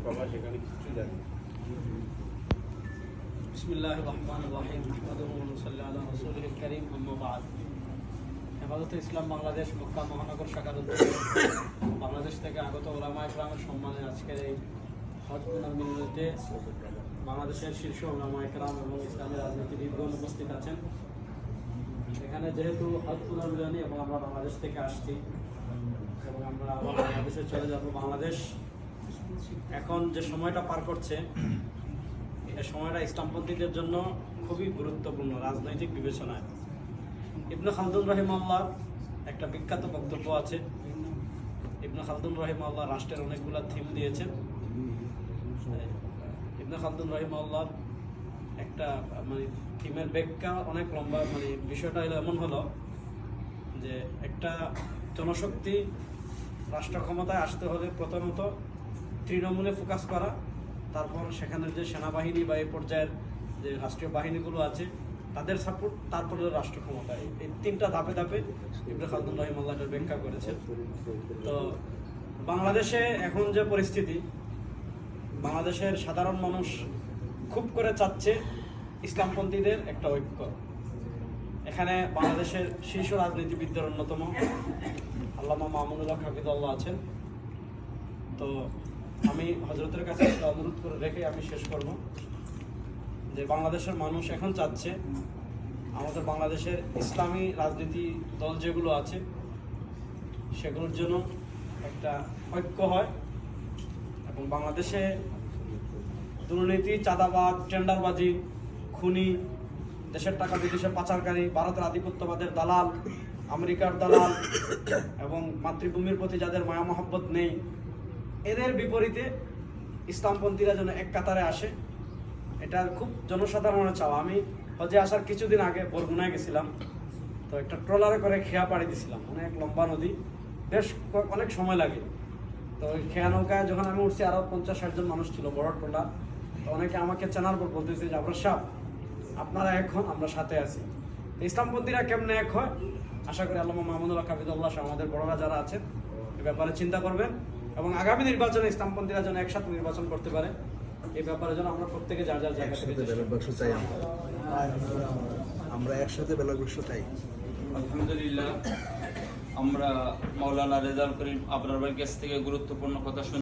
বাবা সেখানে কিছু জানি। বিসমিল্লাহির রহমানির রহিম নাহমাদুহু ওয়া নুসাল্লি আলা রাসূলিল কারীম আম্মা বা'দ। হেফাজতে ইসলাম বাংলাদেশ মক্কা মহানগর শাখার উদ্যোগে বাংলাদেশ থেকে আগত উলামায়ে কেরামের সম্মানে আজকের এই হজ পুনর্মিলনীতে বাংলাদেশের শীর্ষ উলামায়ে কেরাম এবং ইসলামী রাজনীতিবিদগণ উপস্থিত আছেন। এখানে যেহেতু হজ পুনর্মিলনী এবং আমরা বাংলাদেশ থেকে আসছি এবং আমরা আবার বাংলাদেশে চলে যাব, বাংলাদেশ এখন যে সময়টা পার করছে এই সময়টা ইসলামপন্থীদের জন্য খুবই গুরুত্বপূর্ণ রাজনৈতিক বিবেচনায়। ইবনে খালদুন রাহিমাহুল্লাহ একটা বিখ্যাত বক্তব্য আছে। ইবনে খালদুন রাহিমাহুল্লাহ রাষ্ট্রের অনেকগুলো থিম দিয়েছেন। ইবনে খালদুন রাহিমাহুল্লাহ একটা থিমের ব্যাখ্যা অনেক লম্বা, বিষয়টা এমন হলো যে একটা জনশক্তি রাষ্ট্র ক্ষমতায় আসতে হলে প্রথমত তৃণমূলে ফোকাস করা, তারপর সেখানের যে সেনাবাহিনী বা এই পর্যায়ের যে রাষ্ট্রীয় বাহিনীগুলো আছে তাদের সাপোর্ট, তারপরে রাষ্ট্র ক্ষমতায়, এই তিনটা ধাপে ধাপে ইবনে খালদুন রাহিমাহুল্লাহ ব্যাখ্যা করেছেন। তো বাংলাদেশে এখন যে পরিস্থিতি, বাংলাদেশের সাধারণ মানুষ খুব করে চাচ্ছে ইসলামপন্থীদের একটা ঐক্য। এখানে বাংলাদেশের শীর্ষ রাজনীতিবিদদের অন্যতম আল্লামা মামুনুল হক হাফিজাহুল্লাহ আছেন। তো আমি হযরতের কাছে একটা অনুরোধ করে রেখে আমি শেষ করব যে বাংলাদেশের মানুষ এখন চাচ্ছে আমাদের বাংলাদেশের ইসলামী রাজনীতি দল যেগুলো আছে সেগুলোর জন্য একটা ঐক্য হয় এবং বাংলাদেশে দুর্নীতি, চাঁদাবাজ, টেন্ডারবাজি, খুনি, দেশের টাকা বিদেশে পাচারকারী, ভারতের আধিপত্যবাদের দালাল, আমেরিকার দালাল এবং মাতৃভূমির প্রতি যাদের মায়া মহব্বত নেই, এদের বিপরীতে ইসলামপন্থীরা যেন এক কাতারে আসে, এটা খুব জনসাধারণের চাওয়া। আমি হজে আসার কিছুদিন আগে বরগুনায় গেছিলাম, তো একটা ট্রলারে করে খেয়া পাড়ি দিয়েছিলাম, অনেক লম্বা নদী, বেশ অনেক সময় লাগে। তো ওই খেয়া নৌকায় যখন আমি উঠছি আরও 50-60 জন মানুষ ছিল, বড় ট্রলার। তো অনেকে আমাকে চেনার পর বলতেছে যে আবরার সাহেব আপনারা এক হন, আমরা সাথে আছি। ইসলামপন্থীরা কেমনে এক হয়, আশা করি আল্লামা মামুনুল হক হাফিজাহুল্লাহ সহ আমাদের বড়রা যারা আছেন এ ব্যাপারে চিন্তা করবেন এবং আগামী নির্বাচনে ইসলামপন্থীরা যেন একসাথে নির্বাচন করতে পারে, এই ব্যাপারে যেন আমরা প্রত্যেকে যার যার জায়গা থেকে ব্যালট বাক্স চাই। আমরা একসাথে ব্যালট বাক্স চাই। আলহামদুলিল্লাহ, আমরা মাওলানা রেজাউল করিম আবরার ভাইয়ের কাছ থেকে গুরুত্বপূর্ণ কথা শুনছি।